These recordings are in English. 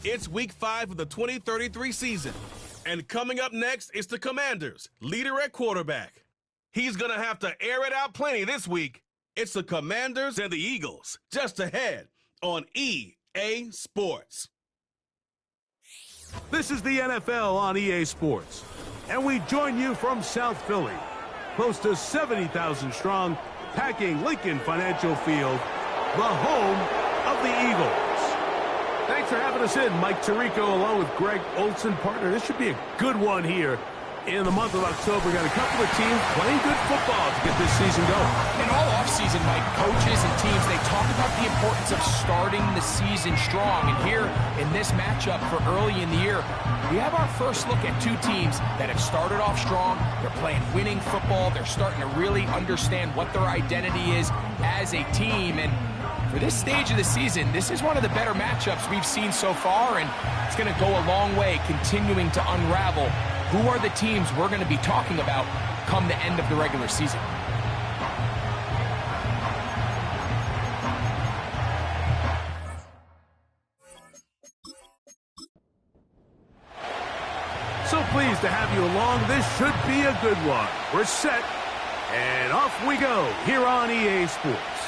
It's week 5 of the 2033 season. And coming up next is the Commanders' leader at quarterback. He's going to have to air it out plenty this week. It's the Commanders and the Eagles, just ahead on EA Sports. This is the NFL on EA Sports, and we join you from South Philly, close to 70,000 strong, packing Lincoln Financial Field, the home of the Eagles. Thanks for having us in, Mike Tirico, along with Greg Olson, partner. This should be a good one here in the month of October. We got a couple of teams playing good football to get this season going. In all offseason, Mike, coaches and teams, they talk about the importance of starting the season strong. And here in this matchup for early in the year, we have our first look at two teams that have started off strong. They're playing winning football. They're starting to really understand what their identity is as a team. And for this stage of the season, this is one of the better matchups we've seen so far, and it's going to go a long way continuing to unravel who are the teams we're going to be talking about come the end of the regular season. So pleased to have you along. This should be a good one. We're set, and off we go here on EA Sports.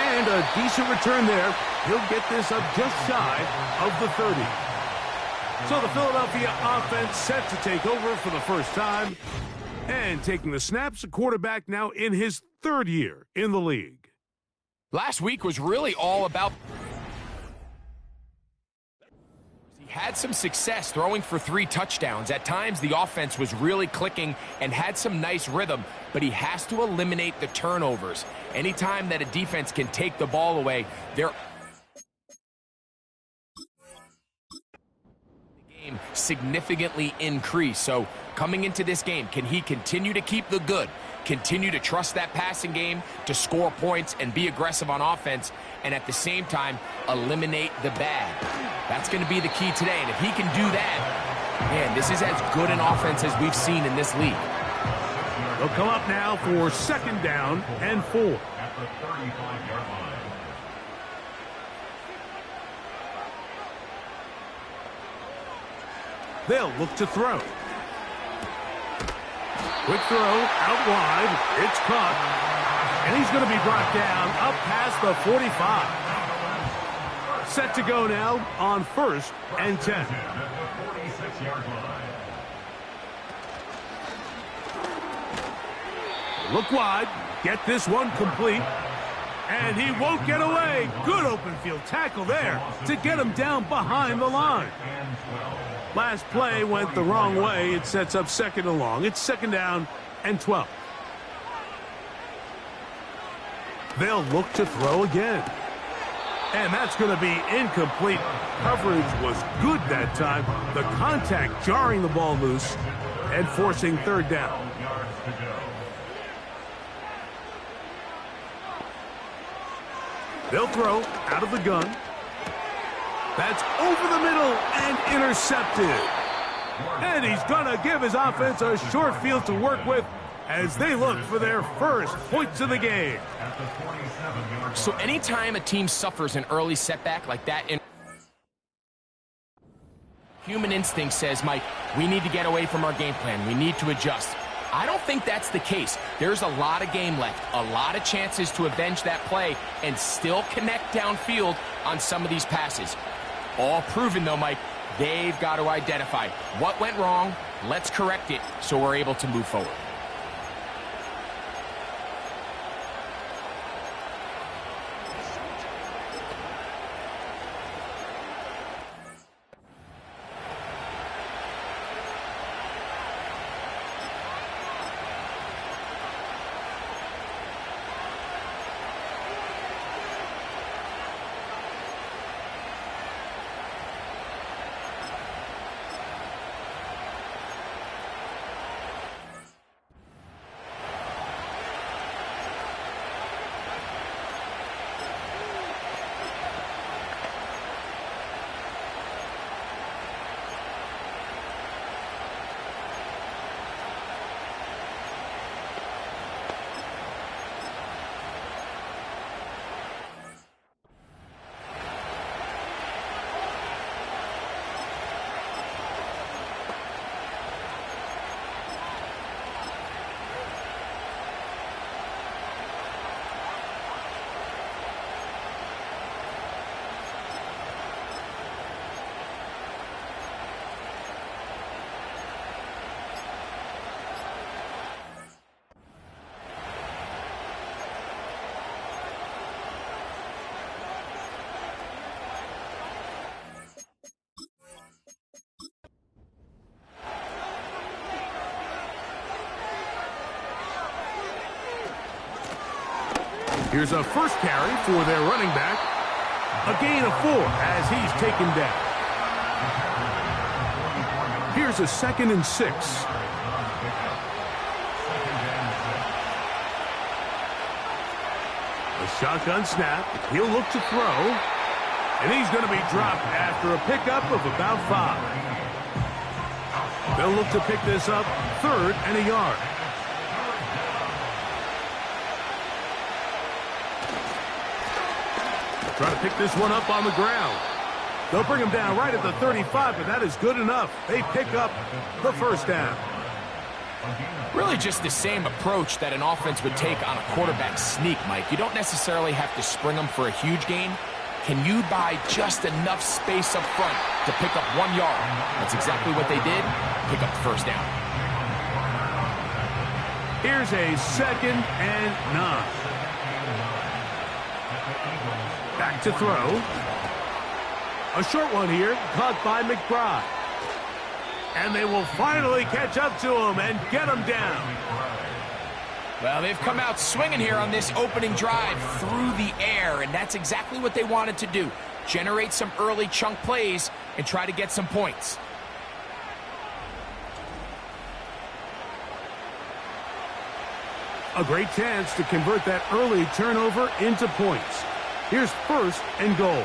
And a decent return there. He'll get this up just shy of the 30. So the Philadelphia offense set to take over for the first time. And taking the snaps, a quarterback now in his third year in the league. Last week was really all about... He had some success throwing for 3 touchdowns. At times, the offense was really clicking and had some nice rhythm, but he has to eliminate the turnovers. Anytime that a defense can take the ball away, they're... the game significantly increased. So coming into this game, can he continue to keep the good? Continue to trust that passing game to score points and be aggressive on offense, and at the same time, eliminate the bad. That's going to be the key today, and if he can do that, man, this is as good an offense as we've seen in this league. They'll come up now for second down and 4. At the 35-yard line. They'll look to throw. Quick throw, out wide, it's caught, and he's going to be brought down up past the 45. Set to go now on 1st and 10. Look wide, get this one complete, and he won't get away. Good open field tackle there to get him down behind the line. Last play went the wrong way. It sets up second and long. It's second down and 12. They'll look to throw again. And that's going to be incomplete. Coverage was good that time. The contact jarring the ball loose and forcing third down. They'll throw out of the gun. That's over the middle and intercepted. And he's going to give his offense a short field to work with as they look for their first points of the game. So anytime a team suffers an early setback like that, human instinct says, Mike, we need to get away from our game plan. We need to adjust. I don't think that's the case. There's a lot of game left, a lot of chances to avenge that play and still connect downfield on some of these passes. All proven, though, Mike, they've got to identify what went wrong, let's correct it so we're able to move forward. Here's a first carry for their running back. A gain of 4 as he's taken down. Here's a 2nd and 6. A shotgun snap. He'll look to throw. And he's going to be dropped after a pickup of about 5. They'll look to pick this up 3rd and a yard. Try to pick this one up on the ground. They'll bring him down right at the 35, but that is good enough. They pick up the first down. Really just the same approach that an offense would take on a quarterback sneak, Mike. You don't necessarily have to spring them for a huge gain. Can you buy just enough space up front to pick up 1 yard? That's exactly what they did. Pick up the first down. Here's a 2nd and 9. Back to throw. A short one here, caught by McBride. And they will finally catch up to him and get him down. Well, they've come out swinging here on this opening drive through the air, and that's exactly what they wanted to do. Generate some early chunk plays and try to get some points. A great chance to convert that early turnover into points. Here's 1st and goal.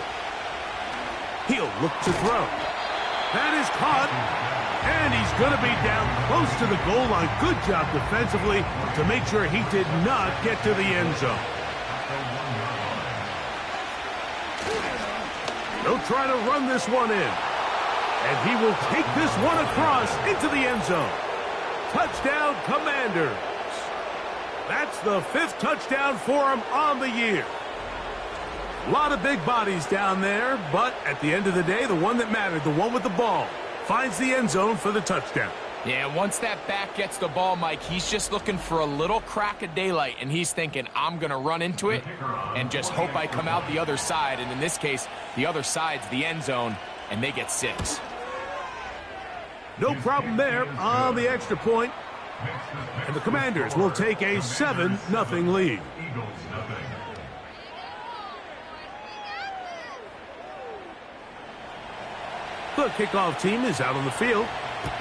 He'll look to throw. That is caught. And he's going to be down close to the goal line. Good job defensively to make sure he did not get to the end zone. They'll try to run this one in. And he will take this one across into the end zone. Touchdown, Commanders. That's the 5th touchdown for him on the year. A lot of big bodies down there, but at the end of the day, the one that mattered, the one with the ball, finds the end zone for the touchdown. Yeah, once that back gets the ball, Mike, he's just looking for a little crack of daylight, and he's thinking, I'm going to run into it and just hope I come out the other side. And in this case, the other side's the end zone, and they get 6. No problem there on the extra point. And the Commanders will take a 7-0 lead. The kickoff team is out on the field,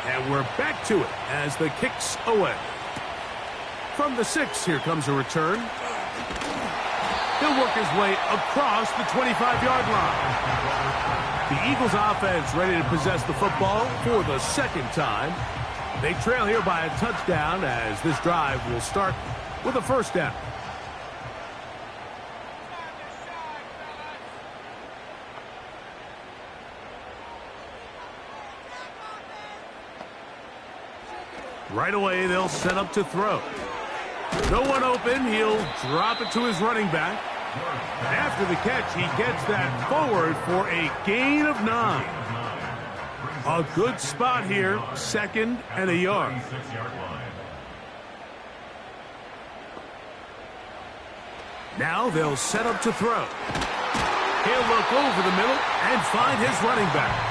and we're back to it as the kick's away. From the 6, here comes a return. He'll work his way across the 25-yard line. The Eagles offense ready to possess the football for the 2nd time. They trail here by a touchdown as this drive will start with a first down. Right away, they'll set up to throw. No one open. He'll drop it to his running back. After the catch, he gets that forward for a gain of 9. A good spot here, 2nd and a yard. Now they'll set up to throw. He'll look over the middle and find his running back.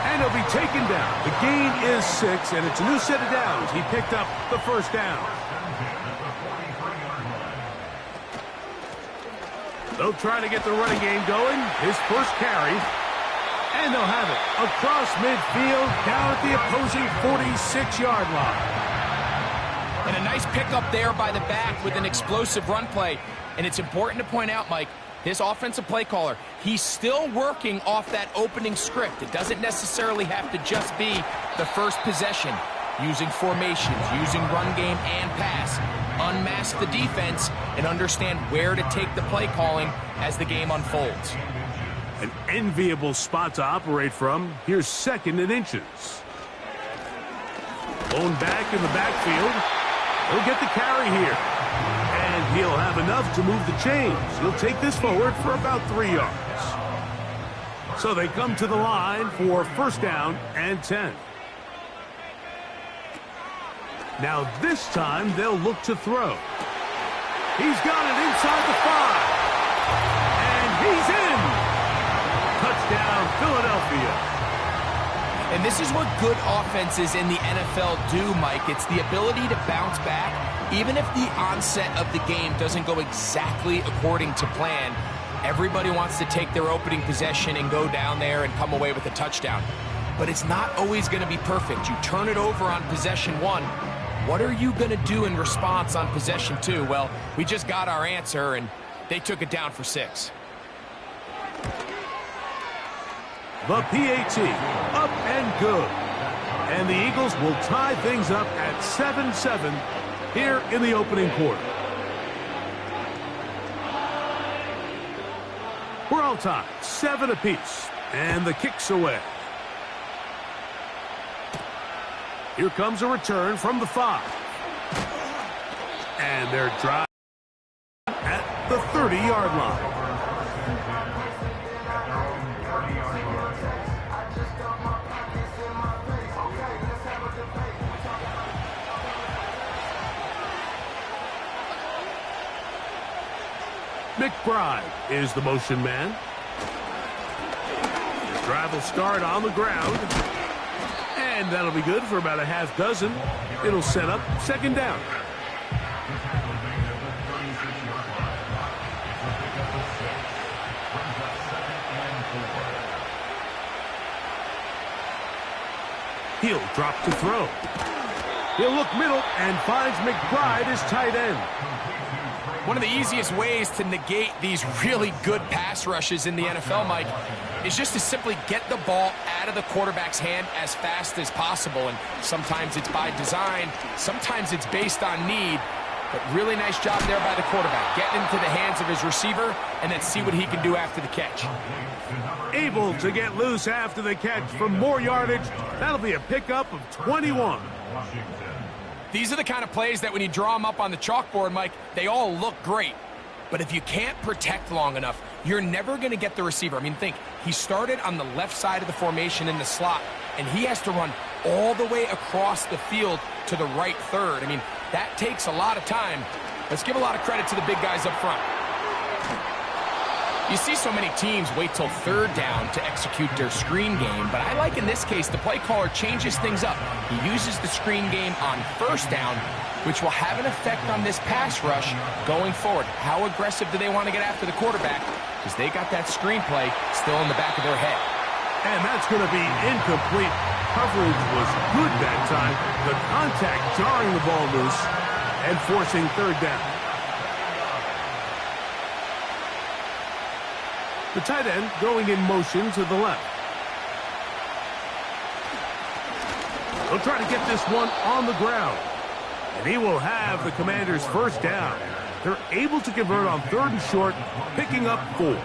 And he'll be taken down. The gain is 6, and it's a new set of downs. He picked up the first down. They'll try to get the running game going. His first carry. And they'll have it across midfield down at the opposing 46-yard line. And a nice pickup there by the back with an explosive run play. And it's important to point out, Mike, this offensive play caller, he's still working off that opening script. It doesn't necessarily have to just be the first possession. Using formations, using run game and pass. Unmask the defense and understand where to take the play calling as the game unfolds. An enviable spot to operate from. Here's 2nd and inches. Blown back in the backfield. He'll get the carry here. And he'll have enough to move the chains. He'll take this forward for about 3 yards. So they come to the line for first down and 10. Now this time they'll look to throw. He's got it inside the 5. And he's in. Touchdown, Philadelphia. And this is what good offenses in the NFL do, Mike. It's the ability to bounce back, even if the onset of the game doesn't go exactly according to plan. Everybody wants to take their opening possession and go down there and come away with a touchdown. But it's not always going to be perfect. You turn it over on possession 1. What are you going to do in response on possession 2? Well, we just got our answer, and they took it down for 6. The PAT, up and good. And the Eagles will tie things up at 7-7 here in the opening quarter. We're all tied, 7 apiece, and the kick's away. Here comes a return from the 5. And they're drive at the 30-yard line. McBride is the motion man. His drive will start on the ground. And that'll be good for about a half dozen. It'll set up second down. He'll drop to throw. He'll look middle and finds McBride as tight end. One of the easiest ways to negate these really good pass rushes in the NFL, Mike, is just to simply get the ball out of the quarterback's hand as fast as possible. And sometimes it's by design, sometimes it's based on need. But really nice job there by the quarterback, getting into the hands of his receiver and then see what he can do after the catch. Able to get loose after the catch for more yardage. That'll be a pickup of 21. These are the kind of plays that when you draw them up on the chalkboard, Mike, they all look great. But if you can't protect long enough, you're never going to get the receiver. I mean, think, he started on the left side of the formation in the slot, and he has to run all the way across the field to the right third. I mean, that takes a lot of time. Let's give a lot of credit to the big guys up front. You see so many teams wait till third down to execute their screen game, but I like in this case the play caller changes things up. He uses the screen game on first down, which will have an effect on this pass rush going forward. How aggressive do they want to get after the quarterback? Because they got that screen play still in the back of their head. And that's going to be incomplete. Coverage was good that time. The contact jarring the ball loose and forcing third down. The tight end going in motion to the left. He'll try to get this one on the ground. And he will have the Commanders' first down. They're able to convert on third and short, picking up 4.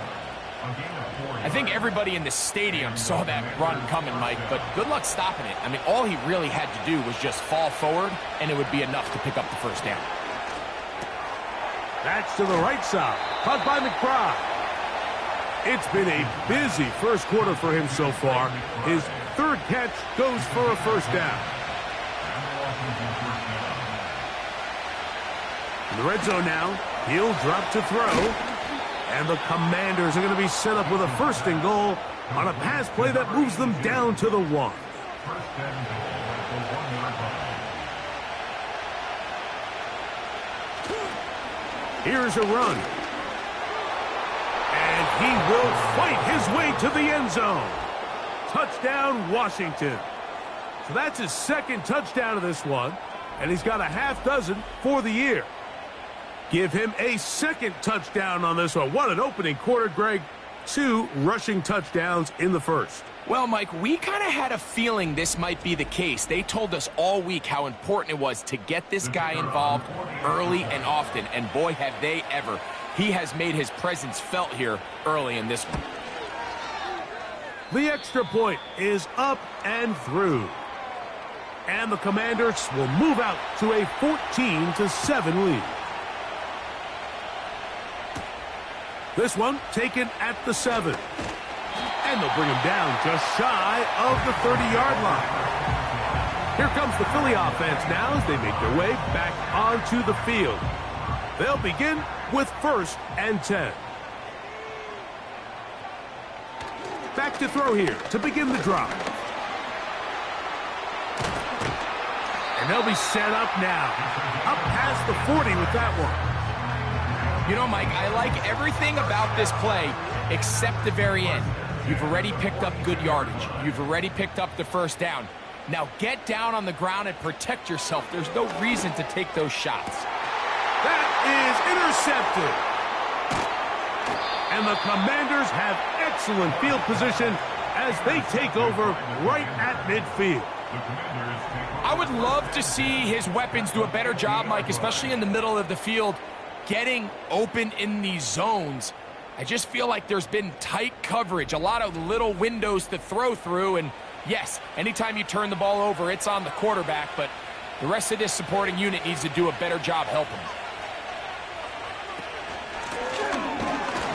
I think everybody in the stadium saw that run coming, Mike, but good luck stopping it. I mean, all he really had to do was just fall forward, and it would be enough to pick up the first down. That's to the right side. Caught by McBride. It's been a busy first quarter for him so far. His third catch goes for a first down. In the red zone now, he'll drop to throw. And the Commanders are going to be set up with a first and goal on a pass play that moves them down to the 1. Here's a run. And he will fight his way to the end zone. Touchdown, Washington. So that's his second touchdown of this one. And he's got a half dozen for the year. Give him a second touchdown on this one. What an opening quarter, Greg. 2 rushing touchdowns in the first. Well, Mike, we kind of had a feeling this might be the case. They told us all week how important it was to get this guy involved early and often. And boy, have they ever. He has made his presence felt here early in this one. The extra point is up and through. And the Commanders will move out to a 14-7 lead. This one taken at the 7. And they'll bring him down just shy of the 30-yard line. Here comes the Philly offense now as they make their way back onto the field. They'll begin with 1st and 10. Back to throw here to begin the drive. And they'll be set up now. Up past the 40 with that one. You know, Mike, I like everything about this play except the very end. You've already picked up good yardage. You've already picked up the first down. Now get down on the ground and protect yourself. There's no reason to take those shots. That is intercepted. And the Commanders have excellent field position as they take over right at midfield. I would love to see his weapons do a better job, Mike, especially in the middle of the field, getting open in these zones. I just feel like there's been tight coverage, a lot of little windows to throw through, and yes, anytime you turn the ball over, it's on the quarterback, but the rest of this supporting unit needs to do a better job helping.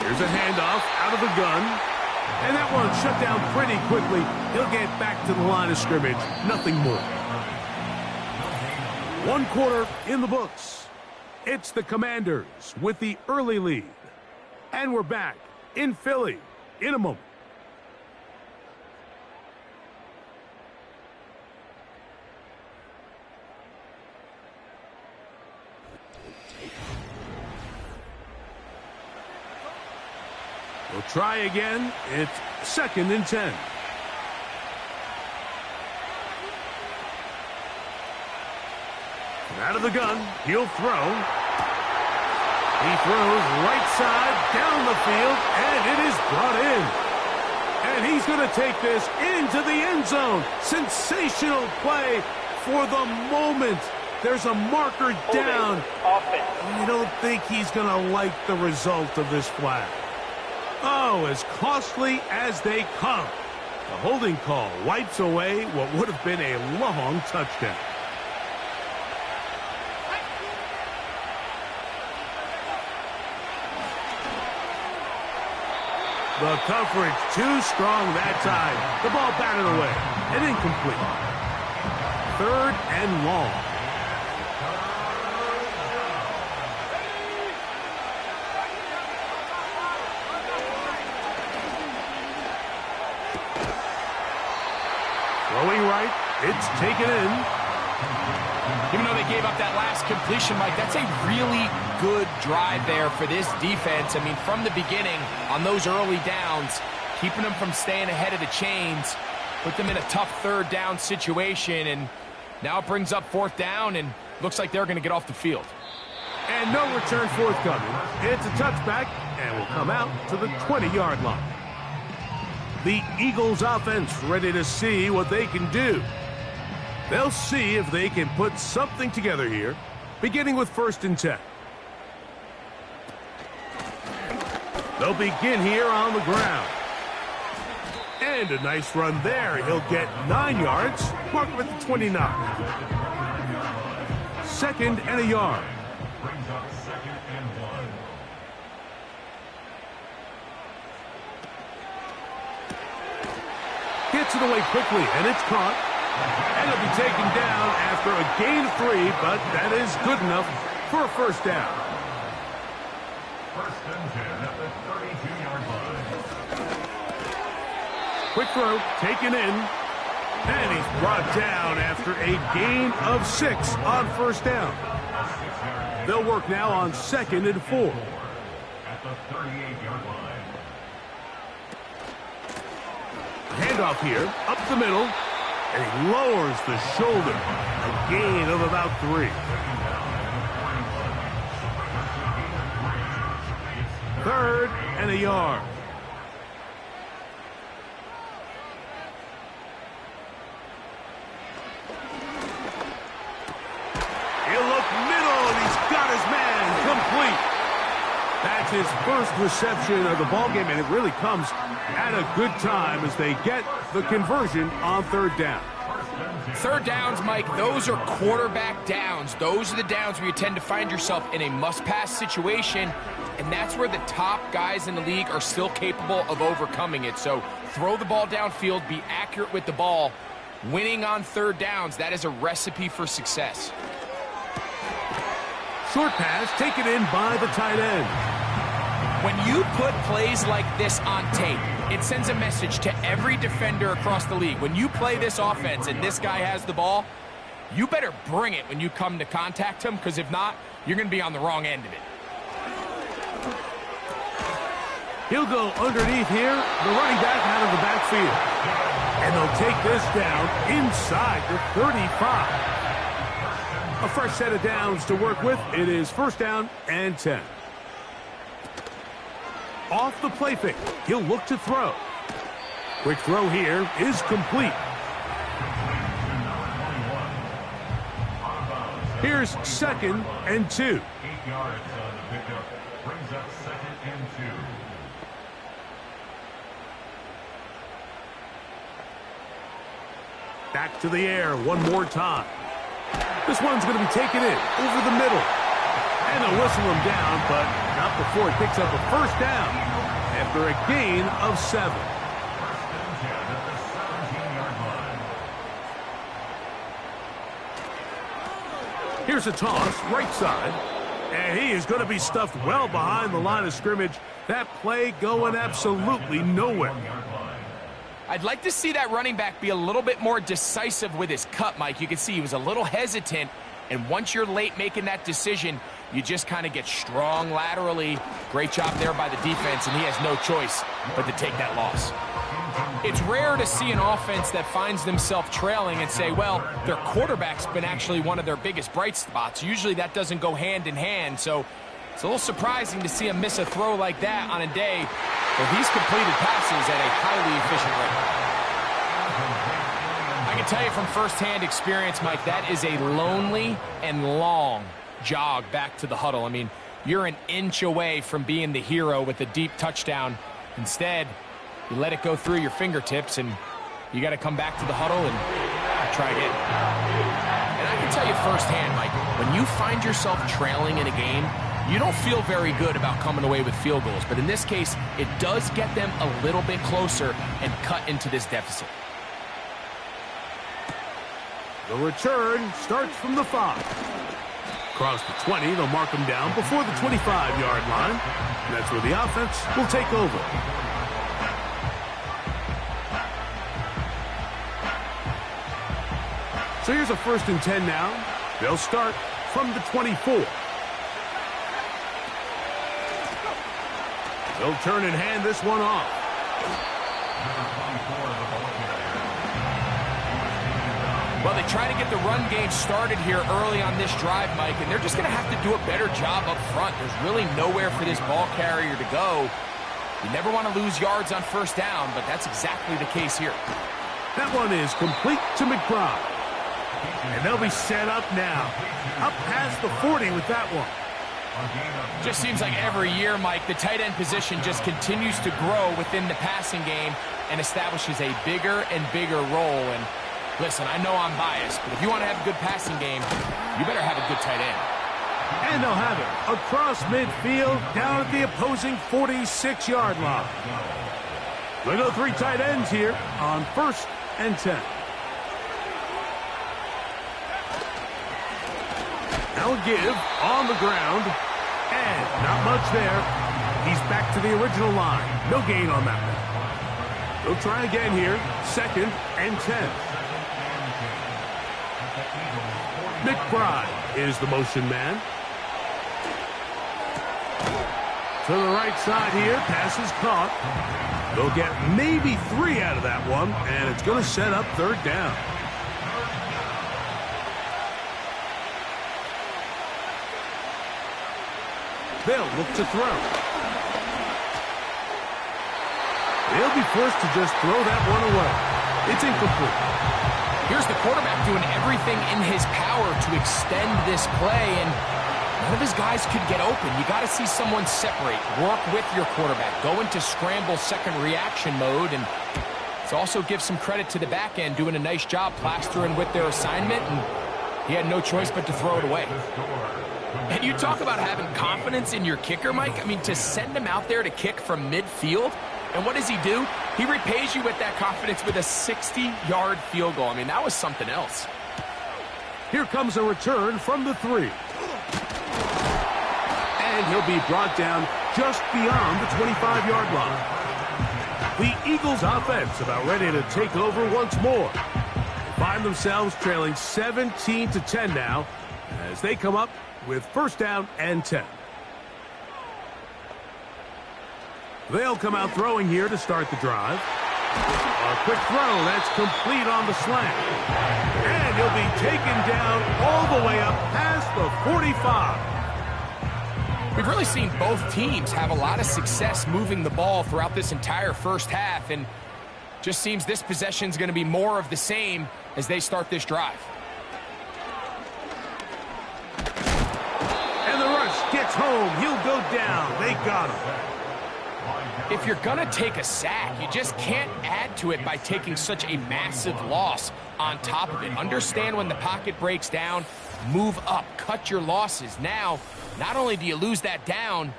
Here's a handoff out of the gun, and that one shut down pretty quickly. He'll get back to the line of scrimmage, nothing more. 1 quarter in the books. It's the Commanders with the early lead. And we're back in Philly in a moment. We'll try again. It's 2nd and 10. Out of the gun, he'll throw. He throws right side down the field, and it is brought in. And he's going to take this into the end zone. Sensational play for the moment. There's a marker down. I don't think he's going to like the result of this flag. Oh, as costly as they come. The holding call wipes away what would have been a long touchdown. The coverage too strong that time. The ball batted away and incomplete. 3rd and long. Throwing right, it's taken in. Even though they gave up that last completion, Mike, that's a really good drive there for this defense. I mean, from the beginning, on those early downs, keeping them from staying ahead of the chains, put them in a tough 3rd down situation, and now it brings up 4th down, and looks like they're going to get off the field. And no return forthcoming. It's a touchback, and will come out to the 20-yard line. The Eagles offense ready to see what they can do. They'll see if they can put something together here, beginning with 1st and 10. They'll begin here on the ground. And a nice run there. He'll get 9 yards, mark him at the 29. 2nd and a yard. Brings up 2nd and 1. Gets it away quickly, and it's caught. And it'll be taken down after a gain of 3, but that is good enough for a 1st down. 1st and 10 at the 32-yard line. Quick throw, taken in. And he's brought down after a gain of 6 on 1st down. They'll work now on 2nd and 4. At the 38-yard line. Handoff here, up the middle. And he lowers the shoulder. A gain of about 3. 3rd and a yard. He'll look middle, and he's got his man complete. That's his first reception of the ballgame, and it really comes at a good time as they get the conversion on 3rd down. 3rd downs, Mike, those are quarterback downs. Those are the downs where you tend to find yourself in a must-pass situation, and that's where the top guys in the league are still capable of overcoming it. So throw the ball downfield, be accurate with the ball. Winning on 3rd downs, that is a recipe for success. Short pass taken in by the tight end. When you put plays like this on tape, it sends a message to every defender across the league. When you play this offense and this guy has the ball, you better bring it when you come to contact him, because if not, you're going to be on the wrong end of it. He'll go underneath here, the running back out of the backfield. And they'll take this down inside the 35. A fresh set of downs to work with. It is first down and 10. Off the play fake, he'll look to throw. Quick throw here is complete. Here's 2nd and 2. 8 yards on the pickup. Brings up 2nd and 2. Back to the air one more time. This one's going to be taken in over the middle. And they'll whistle him down, but not before he picks up a first down after a gain of 7. First and 10 at the 17-yard line. Here's a toss, right side. And he is going to be stuffed well behind the line of scrimmage. That play going absolutely nowhere. I'd like to see that running back be a little bit more decisive with his cut, Mike. You can see he was a little hesitant, and once you're late making that decision, you just kind of get strong laterally. Great job there by the defense, and he has no choice but to take that loss. It's rare to see an offense that finds themselves trailing and say, well, their quarterback's been actually one of their biggest bright spots. Usually that doesn't go hand in hand, so it's a little surprising to see him miss a throw like that on a day where he's completed passes at a highly efficient rate. I can tell you from firsthand experience, Mike, that is a lonely and long jog back to the huddle. I mean, you're an inch away from being the hero with a deep touchdown. Instead, you let it go through your fingertips, and you got to come back to the huddle and try again. And I can tell you firsthand, Mike, when you find yourself trailing in a game, you don't feel very good about coming away with field goals. But in this case, it does get them a little bit closer and cut into this deficit. The return starts from the 5. Across the 20, they'll mark him down before the 25-yard line. And that's where the offense will take over. So here's a 1st and 10 now. They'll start from the 24. They'll turn and hand this one off. Well, they try to get the run game started here early on this drive, Mike, and they're just going to have to do a better job up front. There's really nowhere for this ball carrier to go. You never want to lose yards on first down, but that's exactly the case here. That one is complete to McBride. And they'll be set up now. Up past the 40 with that one. Just seems like every year, Mike, the tight end position just continues to grow within the passing game and establishes a bigger and bigger role. And listen, I know I'm biased, but if you want to have a good passing game, you better have a good tight end. And they'll have it across midfield down at the opposing 46-yard line. They go 3 tight ends here on 1st and 10. Now a give on the ground, and not much there. He's back to the original line. No gain on that one. They'll try again here, 2nd and 10. McBride is the motion man. To the right side here, pass is caught. They'll get maybe 3 out of that one, and it's going to set up 3rd down. They'll look to throw. They'll be forced to just throw that one away. It's incomplete. Here's the quarterback doing everything in his power to extend this play, and none of his guys could get open. You got to see someone separate, work with your quarterback, go into scramble second reaction mode, and it also gives some credit to the back end doing a nice job plastering with their assignment, and he had no choice but to throw it away. And you talk about having confidence in your kicker, Mike. I mean, to send him out there to kick from midfield, and what does he do? He repays you with that confidence with a 60-yard field goal. I mean, that was something else. Here comes a return from the 3. And he'll be brought down just beyond the 25-yard line. The Eagles offense about ready to take over once more. Find themselves trailing 17-10 now as they come up with first down and 10. They'll come out throwing here to start the drive. A quick throw that's complete on the slant. And he'll be taken down all the way up past the 45. We've really seen both teams have a lot of success moving the ball throughout this entire first half, and just seems this possession is going to be more of the same as they start this drive. And the rush gets home. He'll go down. They got him. If you're going to take a sack, you just can't add to it by taking such a massive loss on top of it. Understand when the pocket breaks down, move up, cut your losses. Now, not only do you lose that down,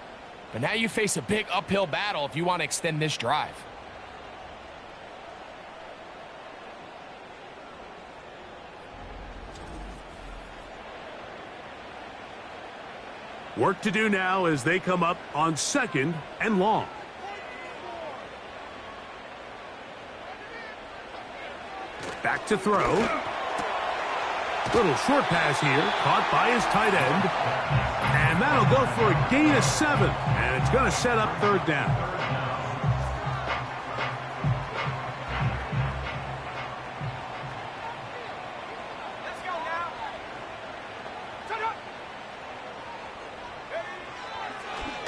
but now you face a big uphill battle if you want to extend this drive. Work to do now as they come up on 2nd and long. Back to throw. Little short pass here, caught by his tight end. And that'll go for a gain of 7. And it's going to set up 3rd down.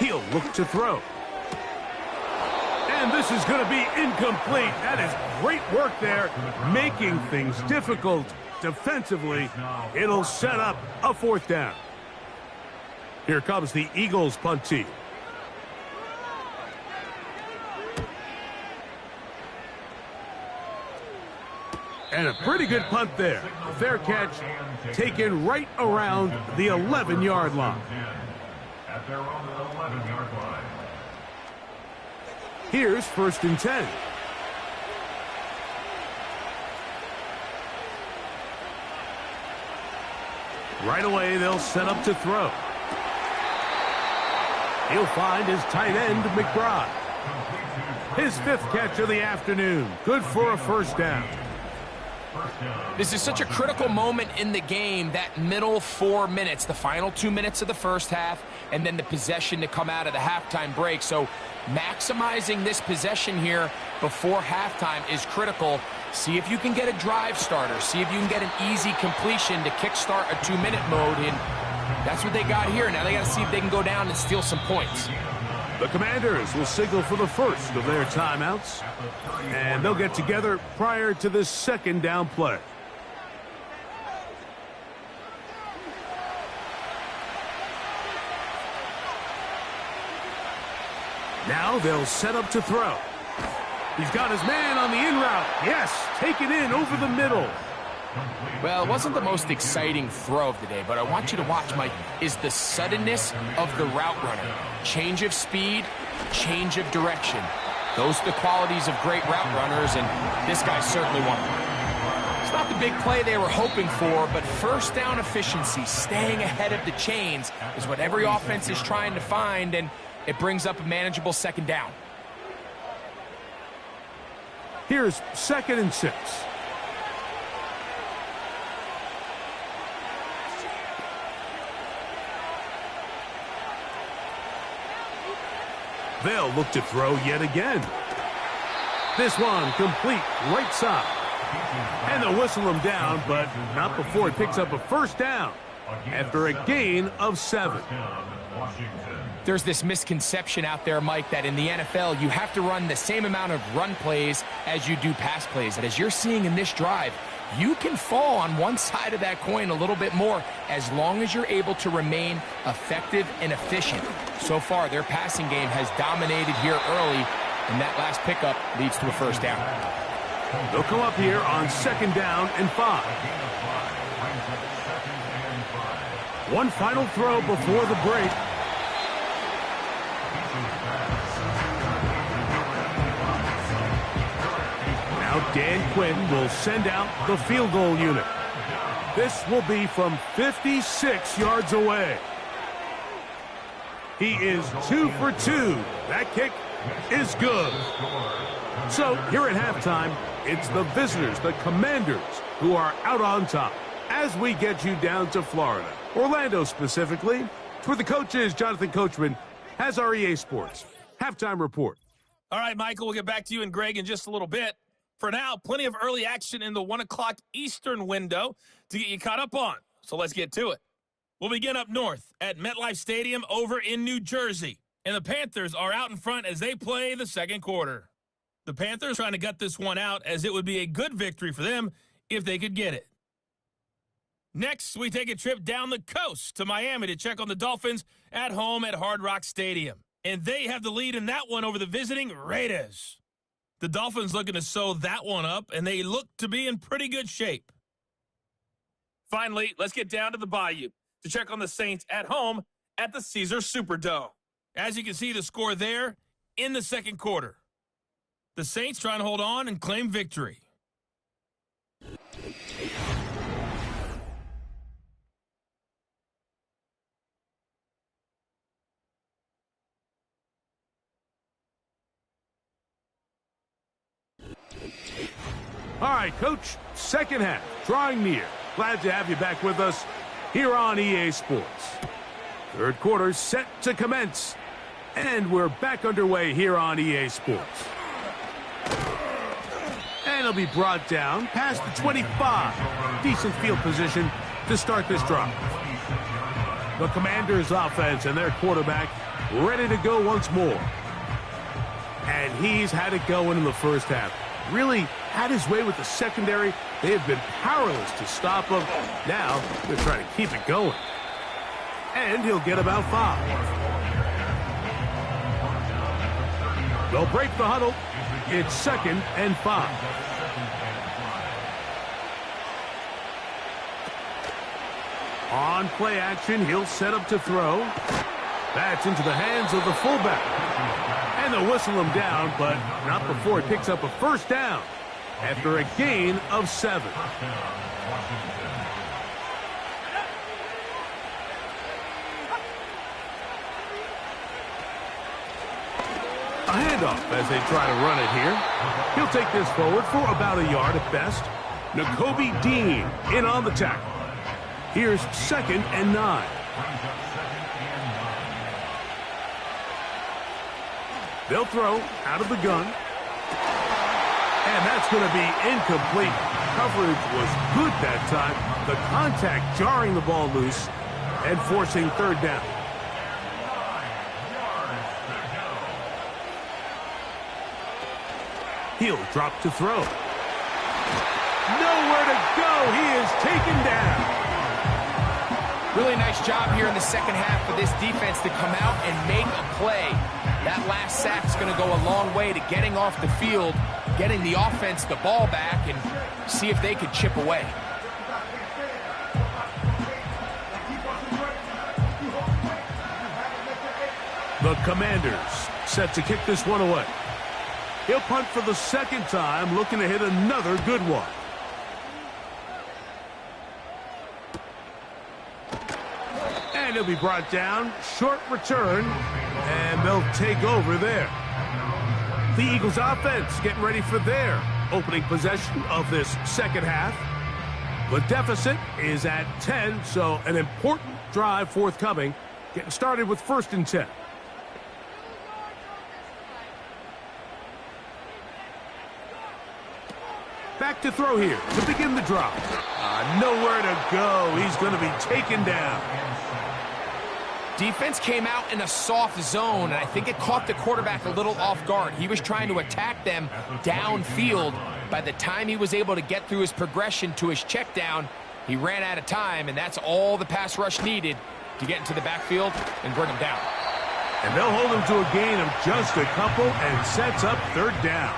He'll look to throw. And this is going to be incomplete. That is great work there, making things difficult defensively. It'll set up a 4th down. Here comes the Eagles punt team. And a pretty good punt there. A fair catch taken right around the 11-yard line. At their own 11-yard line. Here's 1st and 10. Right away, they'll set up to throw. He'll find his tight end, McBride. His 5th catch of the afternoon. Good for a 1st down. This is such a critical moment in the game, that middle 4 minutes, the final 2 minutes of the first half, and then the possession to come out of the halftime break. So maximizing this possession here before halftime is critical. See if you can get a drive starter. See if you can get an easy completion to kickstart a 2-minute mode, and that's what they got here. Now they got to see if they can go down and steal some points. The Commanders will signal for the first of their timeouts, and they'll get together prior to this 2nd down play. Now they'll set up to throw. He's got his man on the in route. Yes, take it in over the middle. Well, it wasn't the most exciting throw of the day, but I want you to watch, Mike, is the suddenness of the route runner. Change of speed, change of direction. Those are the qualities of great route runners, and this guy certainly one of them. It's not the big play they were hoping for, but first down efficiency, staying ahead of the chains, is what every offense is trying to find, and it brings up a manageable 2nd down. Here's 2nd and 6. They'll look to throw yet again. This one complete right side. And they'll whistle him down, but not before he picks up a 1st down after a gain of 7. There's this misconception out there, Mike, that in the NFL you have to run the same amount of run plays as you do pass plays. And as you're seeing in this drive, you can fall on one side of that coin a little bit more as long as you're able to remain effective and efficient. So far, their passing game has dominated here early, and that last pickup leads to a 1st down. They'll come up here on 2nd down and 5. One final throw before the break. Now Dan Quinn will send out the field goal unit. This will be from 56 yards away. He is 2 for 2. That kick is good. So here at halftime, it's the visitors, the Commanders, who are out on top. As we get you down to Florida, Orlando specifically, where the coach is, Jonathan Coachman, has our EA Sports halftime report. All right, Michael, we'll get back to you and Greg in just a little bit. For now, plenty of early action in the 1 o'clock Eastern window to get you caught up on. So let's get to it. We'll begin up north at MetLife Stadium over in New Jersey. And the Panthers are out in front as they play the second quarter. The Panthers trying to gut this one out as it would be a good victory for them if they could get it. Next, we take a trip down the coast to Miami to check on the Dolphins at home at Hard Rock Stadium. And they have the lead in that one over the visiting Raiders. The Dolphins looking to sew that one up, and they look to be in pretty good shape. Finally, let's get down to the Bayou to check on the Saints at home at the Caesars Superdome. As you can see, the score there in the second quarter. The Saints trying to hold on and claim victory. All right, Coach, second half, drawing near. Glad to have you back with us here on EA Sports. Third quarter set to commence, and we're back underway here on EA Sports. And it'll be brought down past the 25. Decent field position to start this drive. The Commanders' offense and their quarterback ready to go once more. And he's had it going in the first half. Really had his way with the secondary. They have been powerless to stop him. Now they're trying to keep it going. And he'll get about 5. They'll break the huddle. It's 2nd and 5. On play action, he'll set up to throw. That's into the hands of the fullback. And they'll whistle him down, but not before he picks up a first down after a gain of 7. A handoff as they try to run it here. He'll take this forward for about a yard at best. Nakobe Dean in on the tackle. Here's 2nd and 9. They'll throw out of the gun. And that's going to be incomplete. Coverage was good that time. The contact jarring the ball loose and forcing 3rd down. He'll drop to throw. Nowhere to go. He is taken down. Really nice job here in the second half for this defense to come out and make a play. That last sack's going to go a long way to getting off the field, getting the offense the ball back, and see if they could chip away. The Commanders set to kick this one away. He'll punt for the 2nd time, looking to hit another good one. And he'll be brought down. Short return. And they'll take over there. The Eagles offense getting ready for their opening possession of this second half. The deficit is at 10, so an important drive forthcoming. Getting started with 1st and 10. Back to throw here to begin the drop. Nowhere to go. He's going to be taken down. Defense came out in a soft zone, and I think it caught the quarterback a little off guard. He was trying to attack them downfield. By the time he was able to get through his progression to his check down, he ran out of time, and that's all the pass rush needed to get into the backfield and bring him down. And they'll hold him to a gain of just a couple and sets up 3rd down.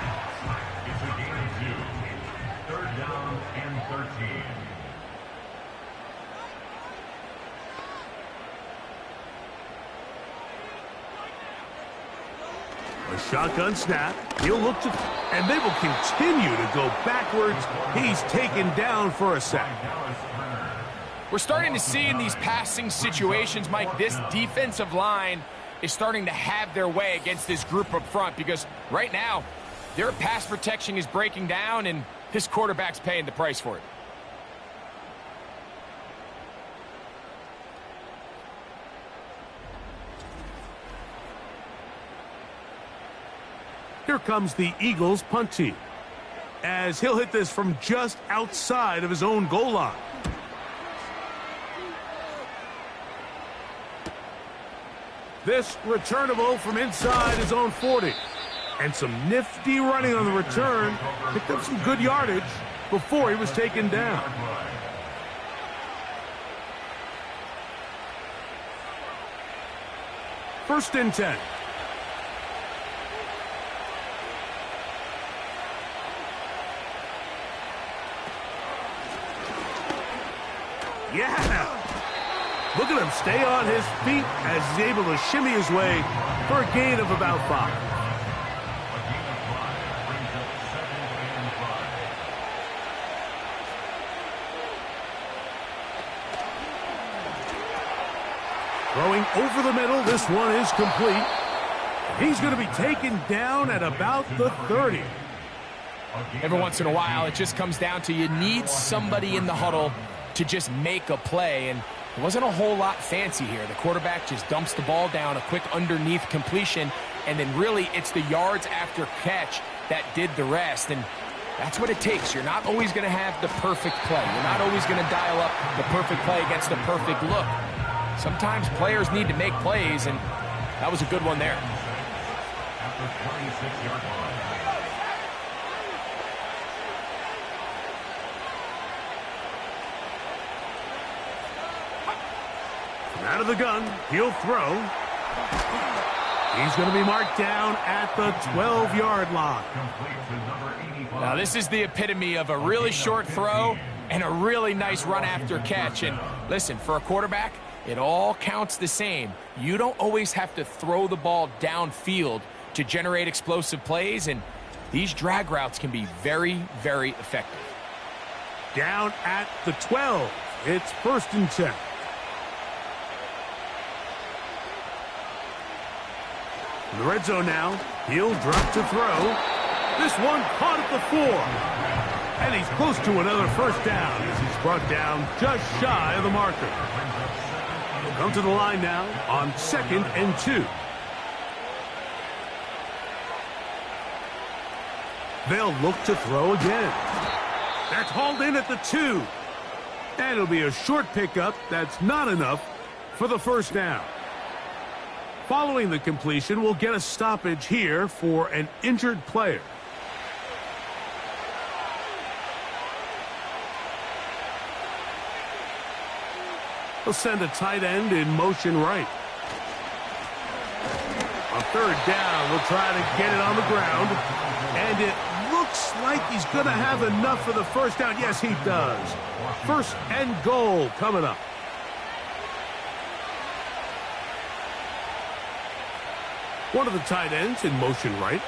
It's a gain of 2. 3rd down and 13. A shotgun snap. He'll look to, and they will continue to go backwards. He's taken down for a sack. We're starting to see in these passing situations, Mike, this defensive line is starting to have their way against this group up front because right now, Their pass protection is breaking down, and his quarterback's paying the price for it. Here comes the Eagles punt team, as he'll hit this from just outside of his own goal line. This returnable from inside his own 40. And some nifty running on the return. Picked up some good yardage before he was taken down. First and 10. Yeah! Look at him stay on his feet as he's able to shimmy his way for a gain of about 5. Throwing over the middle, this one is complete. He's going to be taken down at about the 30. Every once in a while, it just comes down to you need somebody in the huddle to just make a play, and it wasn't a whole lot fancy here. The quarterback just dumps the ball down, a quick underneath completion, and then really it's the yards after catch that did the rest, and that's what it takes. You're not always going to have the perfect play. You're not always going to dial up the perfect play against the perfect look. Sometimes players need to make plays, and that was a good one there. At the 26-yard line. Out of the gun, he'll throw. He's going to be marked down at the 12-yard line. Now, this is the epitome of a really short throw and a really nice run after catch. And listen, for a quarterback, it all counts the same. You don't always have to throw the ball downfield to generate explosive plays, and these drag routes can be very, very effective. Down at the 12. It's first and 10. In the red zone now, he'll drop to throw. This one caught at the 4. And he's close to another first down as he's brought down just shy of the marker. He'll come to the line now on 2nd and 2. They'll look to throw again. That's hauled in at the 2. And it'll be a short pickup that's not enough for the first down. Following the completion, we'll get a stoppage here for an injured player. He'll send a tight end in motion right. On third down, we'll try to get it on the ground. And it looks like he's going to have enough for the first down. Yes, he does. First and goal coming up. One of the tight ends in motion right.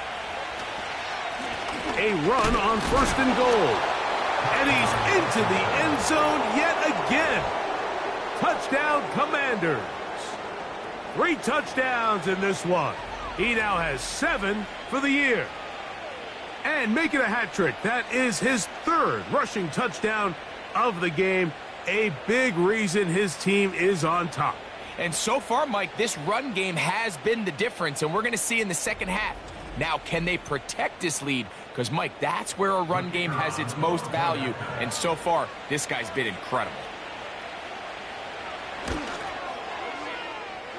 A run on first and goal. And he's into the end zone yet again. Touchdown, Commanders. 3 touchdowns in this one. He now has 7 for the year. And making a hat trick. That is his 3rd rushing touchdown of the game. A big reason his team is on top. And so far, Mike, this run game has been the difference, and we're going to see in the second half. Now, can they protect this lead? Because, Mike, that's where a run game has its most value, and so far, this guy's been incredible.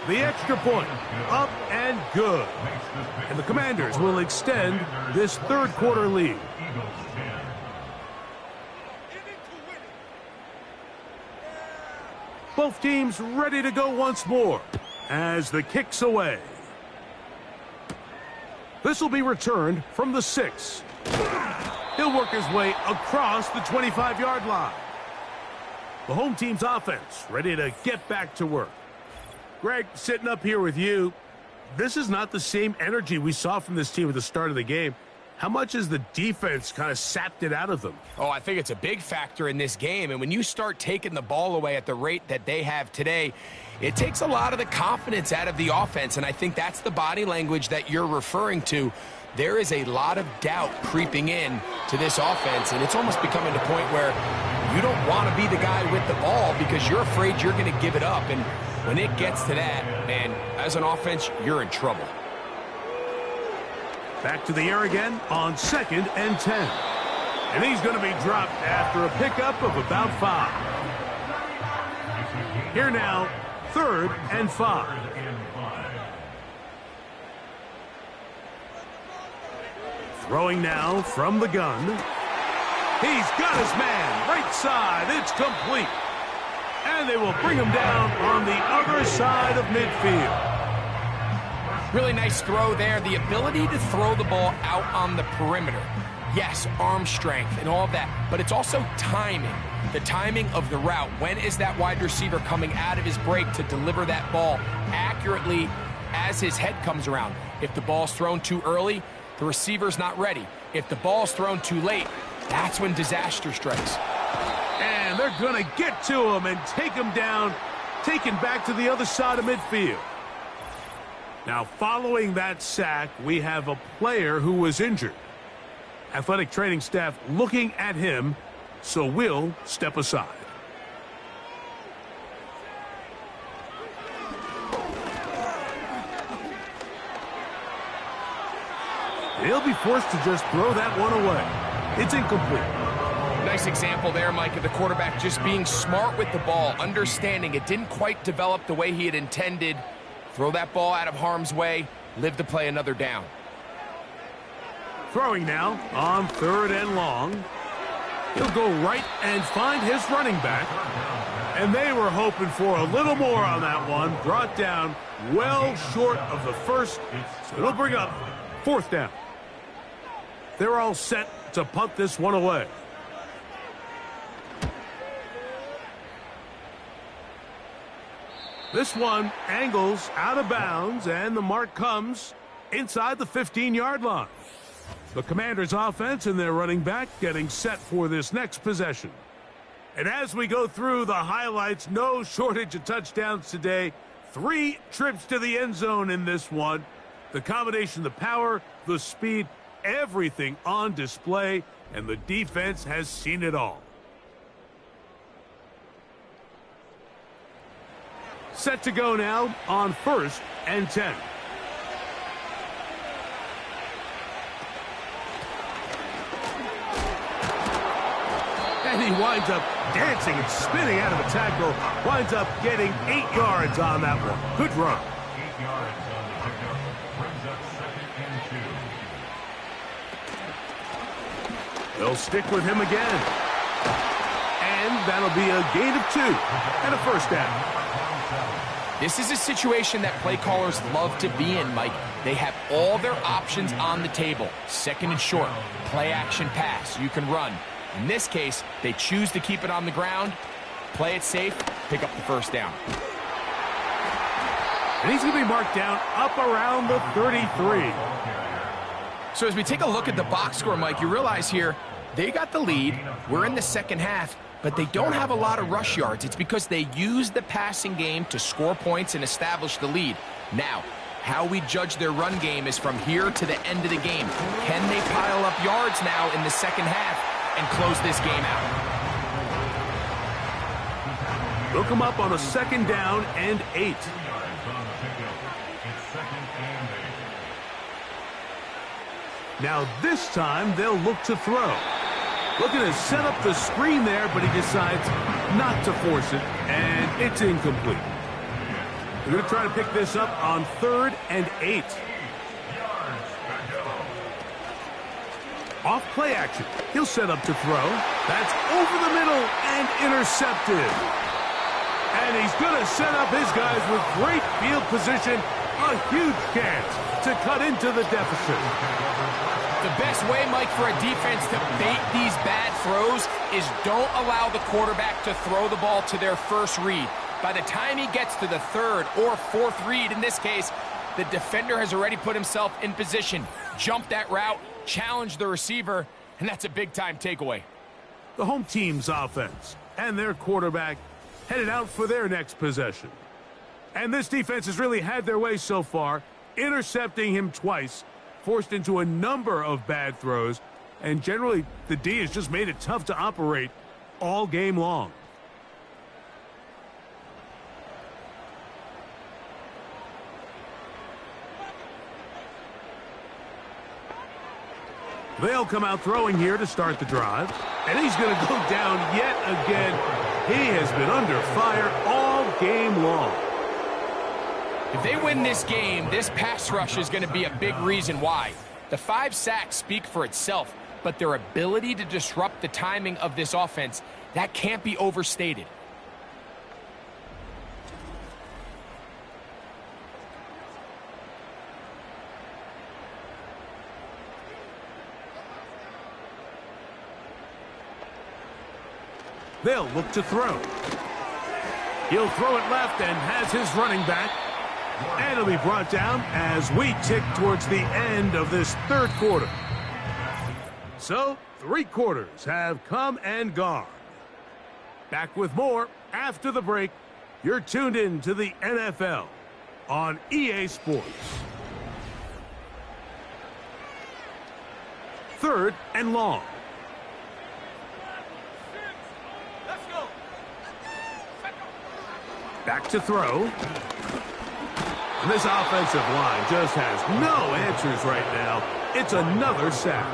The extra point, up and good. And the Commanders will extend this 3rd quarter lead. Both teams ready to go once more as the kick's away. This will be returned from the 6. He'll work his way across the 25-yard line. The home team's offense ready to get back to work. Greg, sitting up here with you, this is not the same energy we saw from this team at the start of the game. How much has the defense kind of sapped it out of them? Oh, I think it's a big factor in this game. And when you start taking the ball away at the rate that they have today, it takes a lot of the confidence out of the offense. And I think that's the body language that you're referring to. there is a lot of doubt creeping in to this offense, and it's almost becoming to the point where you don't want to be the guy with the ball because you're afraid you're going to give it up. And when it gets to that, man, as an offense, you're in trouble. Back to the air again on 2nd and 10. And he's going to be dropped after a pickup of about 5. Here now, 3rd and 5. Throwing now from the gun. He's got his man. Right side. It's complete. And they will bring him down on the other side of midfield. Really nice throw there. The ability to throw the ball out on the perimeter. Yes, arm strength and all of that, but it's also timing. The timing of the route. When is that wide receiver coming out of his break to deliver that ball accurately as his head comes around? If the ball's thrown too early, the receiver's not ready. If the ball's thrown too late, that's when disaster strikes. And they're going to get to him and take him down, taken back to the other side of midfield. Now, following that sack, we have a player who was injured. Athletic training staff looking at him, so we'll step aside. He'll be forced to just throw that one away. It's incomplete. Nice example there, Mike, of the quarterback just being smart with the ball, understanding it didn't quite develop the way he had intended. Throw that ball out of harm's way, live to play another down. Throwing now on 3rd and long. He'll go right and find his running back. And they were hoping for a little more on that one. Brought down well short of the first. So it'll bring up 4th down. They're all set to punt this one away. This one angles out of bounds, and the mark comes inside the 15-yard line. The Commanders' offense and their running back getting set for this next possession. And as we go through the highlights, no shortage of touchdowns today. 3 trips to the end zone in this one. The combination, the power, the speed, everything on display, and the defense has seen it all. Set to go now on 1st and 10. And he winds up dancing and spinning out of a tackle. Winds up getting 8 yards on that one. Good run. 8 yards on the pickup. Brings up 2nd and 2. They'll stick with him again. And that'll be a gain of 2 and a 1st down. This is a situation that play callers love to be in, Mike. They have all their options on the table. 2nd and short, play action pass, you can run. In this case, they choose to keep it on the ground, play it safe, pick up the 1st down. And he's going to be marked down up around the 33. So as we take a look at the box score, Mike, you realize here, they got the lead. We're in the 2nd half. But they don't have a lot of rush yards. It's because they use the passing game to score points and establish the lead. Now, how we judge their run game is from here to the end of the game. Can they pile up yards now in the 2nd half and close this game out? They'll come up on a 2nd down and 8. Now this time they'll look to throw. Looking to set up the screen there, but he decides not to force it, and it's incomplete. They're going to try to pick this up on 3rd and 8. Off play action. He'll set up to throw. That's over the middle and intercepted. And he's going to set up his guys with great field position. A huge chance to cut into the deficit. The best way, Mike, for a defense to bait these bad throws is don't allow the quarterback to throw the ball to their first read. By the time he gets to the 3rd or 4th read, in this case, the defender has already put himself in position, jump that route, challenge the receiver, and that's a big-time takeaway. The home team's offense and their quarterback headed out for their next possession. And this defense has really had their way so far, intercepting him twice, forced into a number of bad throws, and generally the D has just made it tough to operate all game long. They'll come out throwing here to start the drive. And he's going to go down yet again. He has been under fire all game long. If they win this game, this pass rush is going to be a big reason why. The 5 sacks speak for itself, but their ability to disrupt the timing of this offense, that can't be overstated. They'll look to throw. He'll throw it left and has his running back. And it'll be brought down as we tick towards the end of this third quarter. So, 3 quarters have come and gone. Back with more after the break. You're tuned in to the NFL on EA Sports. 3rd and long. Back to throw. And this offensive line just has no answers right now. It's another sack.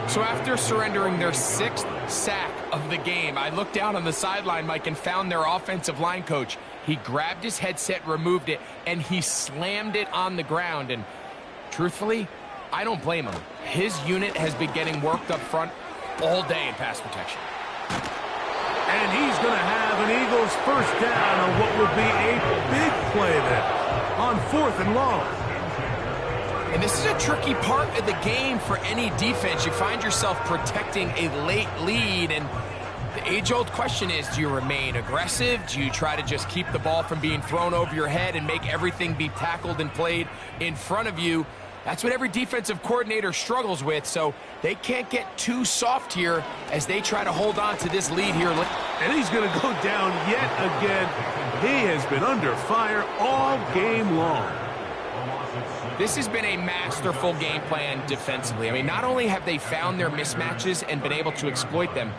So after surrendering their 6th sack of the game, I looked down on the sideline, Mike, and found their offensive line coach. He grabbed his headset, removed it, and he slammed it on the ground. And truthfully, I don't blame him. His unit has been getting worked up front all day in pass protection. And he's going to have an Eagles first down on what will be a big play there on 4th and long. And this is a tricky part of the game for any defense. You find yourself protecting a late lead, and the age-old question is, do you remain aggressive? Do you try to just keep the ball from being thrown over your head and make everything be tackled and played in front of you? That's what every defensive coordinator struggles with, so they can't get too soft here as they try to hold on to this lead here. And he's going to go down yet again. He has been under fire all game long. This has been a masterful game plan defensively. I mean, not only have they found their mismatches and been able to exploit them,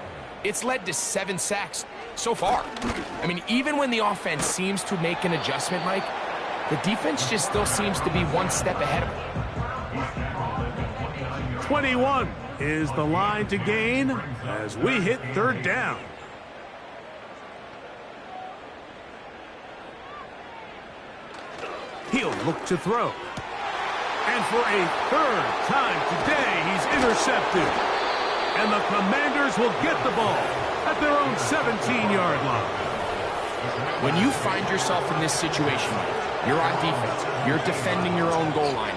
it's led to 7 sacks so far. I mean, even when the offense seems to make an adjustment, Mike, the defense just still seems to be one step ahead of them. 21 is the line to gain as we hit 3rd down. He'll look to throw. And for a 3rd time today, he's intercepted. And the Commanders will get the ball at their own 17-yard line. When you find yourself in this situation, you're on defense, you're defending your own goal line,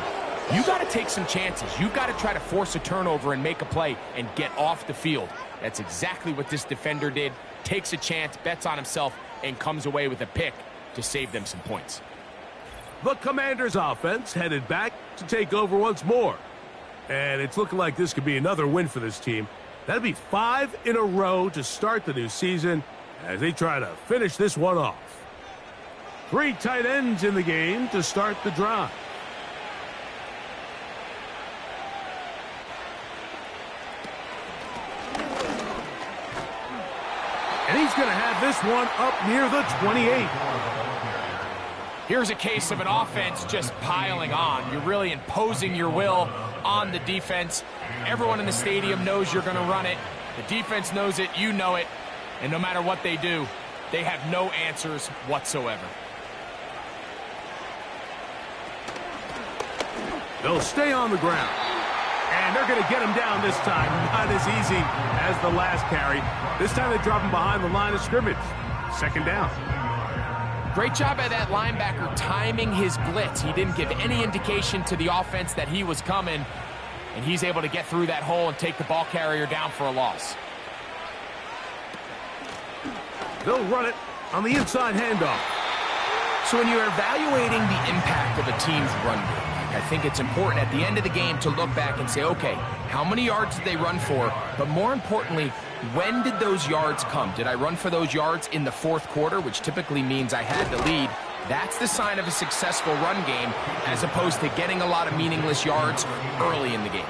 you got to take some chances. You got to try to force a turnover and make a play and get off the field. That's exactly what this defender did. Takes a chance, bets on himself, and comes away with a pick to save them some points. The Commanders' offense headed back to take over once more. And it's looking like this could be another win for this team. That'll be 5 in a row to start the new season as they try to finish this one off. 3 tight ends in the game to start the drive. And he's going to have this one up near the 28. Here's a case of an offense just piling on. You're really imposing your will on the defense. Everyone in the stadium knows you're going to run it. The defense knows it, you know it. And no matter what they do, they have no answers whatsoever. They'll stay on the ground. And they're going to get him down this time. Not as easy as the last carry. This time they drop him behind the line of scrimmage. 2nd down. Great job by that linebacker timing his blitz. He didn't give any indication to the offense that he was coming, and he's able to get through that hole and take the ball carrier down for a loss. They'll run it on the inside handoff. So when you're evaluating the impact of a team's run game, I think it's important at the end of the game to look back and say, okay, how many yards did they run for? But more importantly, when did those yards come? Did I run for those yards in the 4th quarter, which typically means I had the lead? That's the sign of a successful run game, as opposed to getting a lot of meaningless yards early in the game.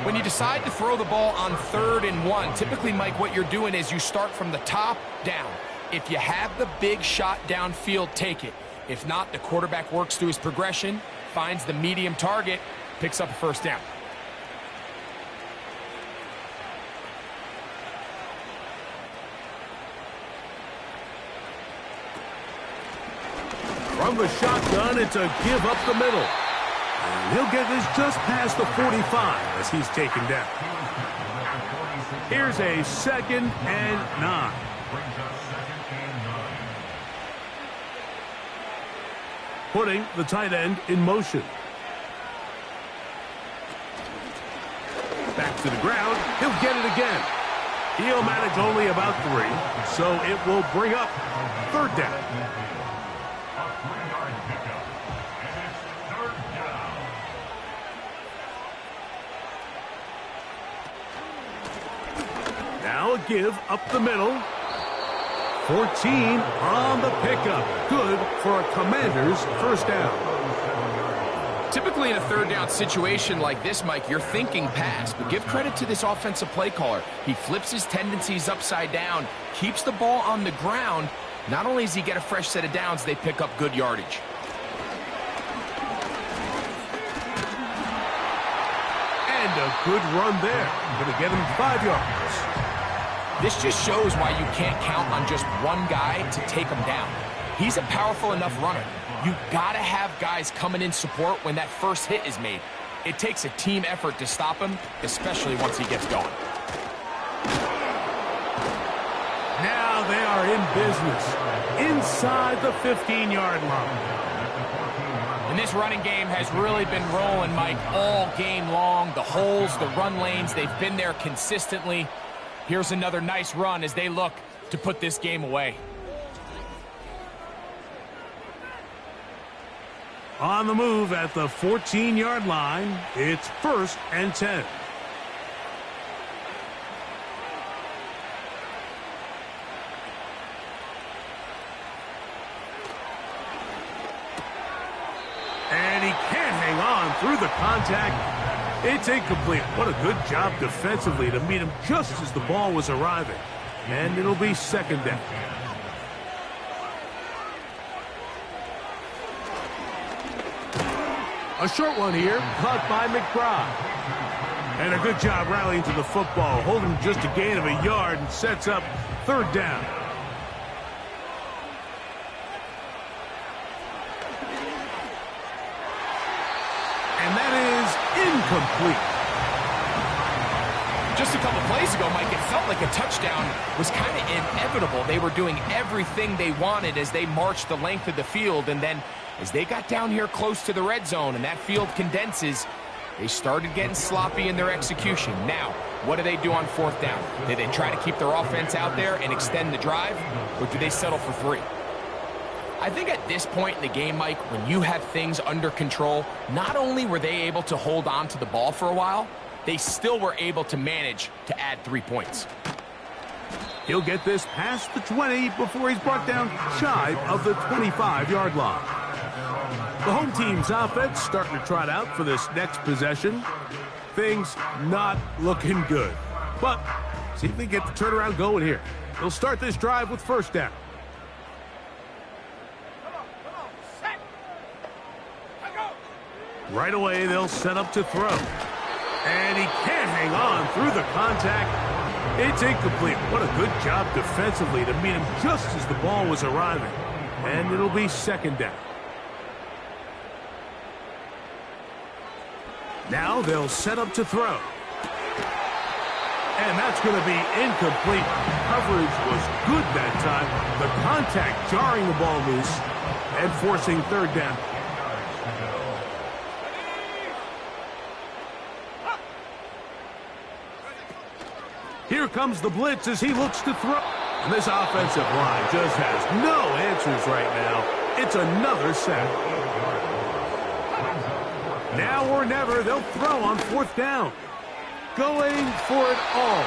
When you decide to throw the ball on 3rd and 1, typically, Mike, what you're doing is you start from the top down. If you have the big shot downfield, take it. If not, the quarterback works through his progression, finds the medium target, picks up a first down. From the shotgun, it's a give up the middle. And he'll get this just past the 45 as he's taken down. Here's a 2nd and 9. Putting the tight end in motion. Back to the ground. He'll get it again. He'll manage only about 3, so it will bring up 3rd down. Now a give up the middle. 14 on the pickup. Good for a Commanders first down. Typically in a 3rd down situation like this, Mike, you're thinking pass, but give credit to this offensive play caller. He flips his tendencies upside down, keeps the ball on the ground. Not only does he get a fresh set of downs, they pick up good yardage. And a good run there. Going to get him 5 yards. This just shows why you can't count on just one guy to take him down. He's a powerful enough runner. You gotta have guys coming in support when that first hit is made. It takes a team effort to stop him, especially once he gets going. Now they are in business inside the 15-yard line. And this running game has really been rolling, Mike, all game long. The holes, the run lanes, they've been there consistently. Here's another nice run as they look to put this game away. On the move at the 14-yard line, it's 1st and 10. And he can't hang on through the contact. It's incomplete. What a good job defensively to meet him just as the ball was arriving. And it'll be 2nd down. A short one here, caught by McBride. And a good job rallying to the football, holding just a gain of a yard and sets up 3rd down. And that is incomplete. Just a couple plays ago, Mike, it felt like a touchdown was kind of inevitable. They were doing everything they wanted as they marched the length of the field, and then as they got down here close to the red zone and that field condenses, they started getting sloppy in their execution. Now, what do they do on 4th down? Do they try to keep their offense out there and extend the drive, or do they settle for 3? I think at this point in the game, Mike, when you have things under control, not only were they able to hold on to the ball for a while, they still were able to manage to add 3 points. He'll get this past the 20 before he's brought down shy of the 25-yard line. The home team's offense starting to trot out for this next possession. Things not looking good. But see if they get the turnaround going here. They'll start this drive with 1st down. Right away, they'll set up to throw. And he can't hang on through the contact. It's incomplete. What a good job defensively to meet him just as the ball was arriving. And it'll be 2nd down. Now they'll set up to throw. And that's going to be incomplete. Coverage was good that time. The contact jarring the ball loose and forcing 3rd down. Here comes the blitz as he looks to throw. And this offensive line just has no answers right now. It's another sack. Now or never, they'll throw on 4th down. Going for it all.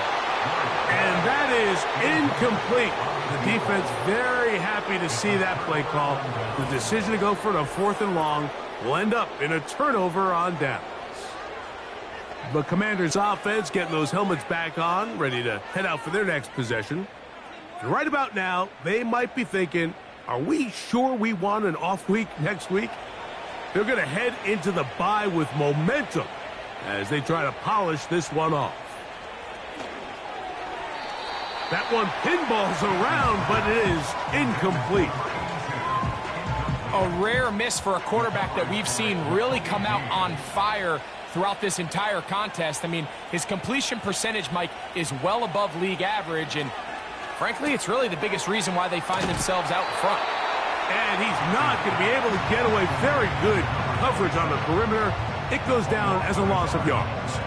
And that is incomplete. The defense very happy to see that play call. The decision to go for the 4th and long will end up in a turnover on downs. The Commanders' offense getting those helmets back on, ready to head out for their next possession. And right about now, they might be thinking, are we sure we want an off week next week? They're going to head into the bye with momentum as they try to polish this one off. That one pinballs around, but it is incomplete. A rare miss for a quarterback that we've seen really come out on fire throughout this entire contest. I mean, his completion percentage, Mike, is well above league average, and frankly, it's really the biggest reason why they find themselves out front. And he's not going to be able to get away. Very good coverage on the perimeter. It goes down as a loss of yards.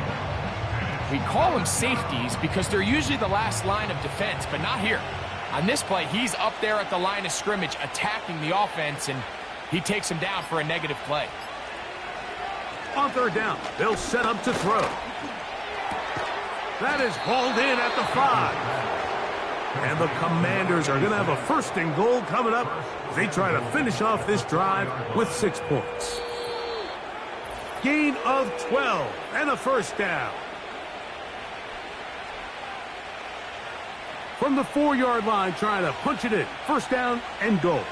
We call them safeties because they're usually the last line of defense, but not here. On this play, he's up there at the line of scrimmage attacking the offense, and he takes him down for a negative play. On 3rd down, they'll set up to throw. That is hauled in at the 5. And the Commanders are going to have a 1st and goal coming up as they try to finish off this drive with 6 points. Gain of 12 and a 1st down. From the 4-yard line, trying to punch it in. 1st down and goal.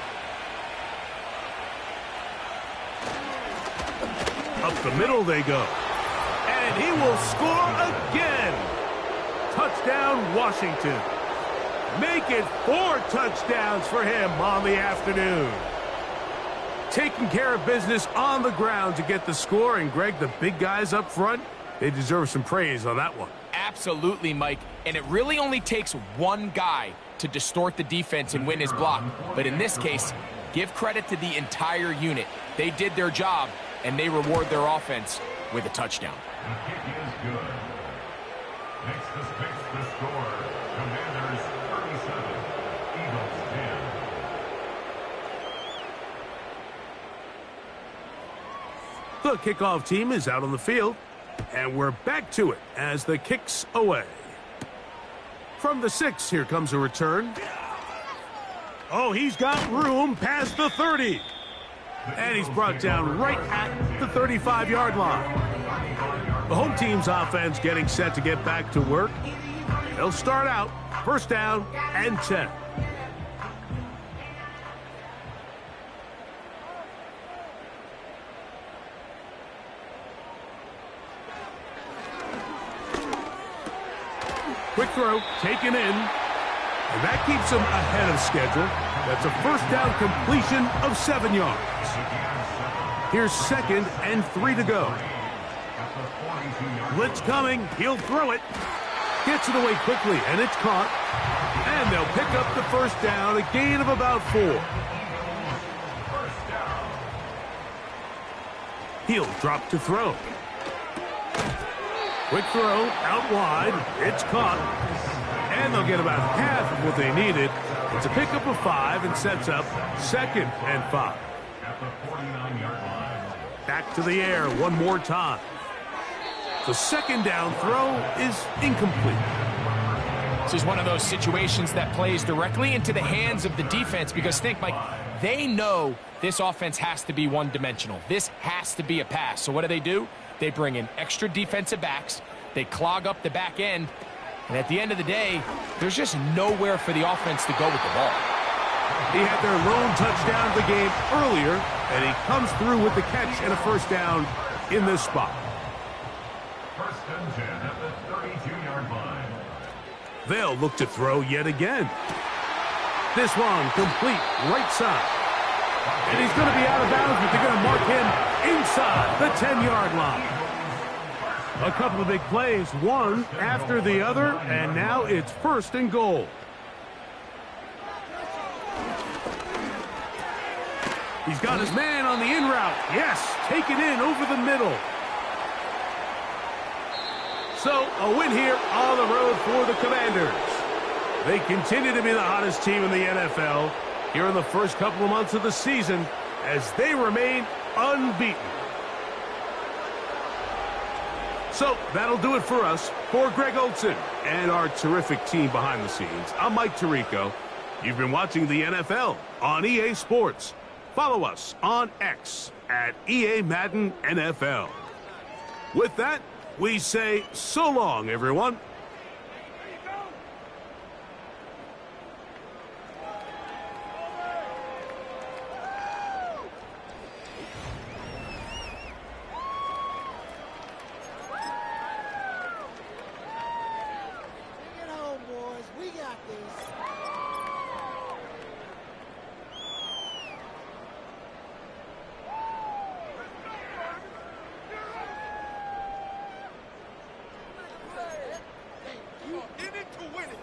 Up the middle they go. And he will score again. Touchdown, Washington. Make it 4 touchdowns for him on the afternoon. Taking care of business on the ground to get the score. And, Greg, the big guys up front, they deserve some praise on that one. Absolutely, Mike. And it really only takes one guy to distort the defense and win his block. But in this case, give credit to the entire unit. They did their job, and they reward their offense with a touchdown. The kick is good. Next to fix the score. Commanders 37, Eagles 10. The kickoff team is out on the field, and we're back to it as the kick's away. From the 6, here comes a return. Oh, he's got room past the 30. And he's brought down right at the 35-yard line. The home team's offense getting set to get back to work. They'll start out 1st down and 10. Quick throw, taken in, and that keeps him ahead of schedule. That's a 1st down completion of 7 yards. Here's 2nd and 3 to go. Blitz coming, he'll throw it. Gets it away quickly, and it's caught. And they'll pick up the 1st down, a gain of about 4. He'll drop to throw. Quick throw, out wide, it's caught. And they'll get about half of what they needed. It's a pickup of 5 and sets up 2nd and 5. At the 49-yard line. Back to the air one more time. The 2nd down throw is incomplete. This is one of those situations that plays directly into the hands of the defense because think, Mike, they know this offense has to be one-dimensional. This has to be a pass. So what do? They bring in extra defensive backs. They clog up the back end. And at the end of the day, there's just nowhere for the offense to go with the ball. He had their lone touchdown of the game earlier, and he comes through with the catch and a 1st down in this spot. 1st and 10 at the 32-yard line. They'll look to throw yet again. This one complete right side. And he's going to be out of bounds, but they're going to mark him inside the 10-yard line. A couple of big plays, one after the other, and now it's 1st and goal. He's got his man on the in route. Yes, taken in over the middle. So, a win here on the road for the Commanders. They continue to be the hottest team in the NFL here in the first couple of months of the season as they remain unbeaten. So that'll do it for us. For Greg Olson and our terrific team behind the scenes, I'm Mike Tirico. You've been watching the NFL on EA Sports. Follow us on X at EA Madden NFL. With that, we say so long, everyone. Bring it home, boys. We got this. You in it to win it.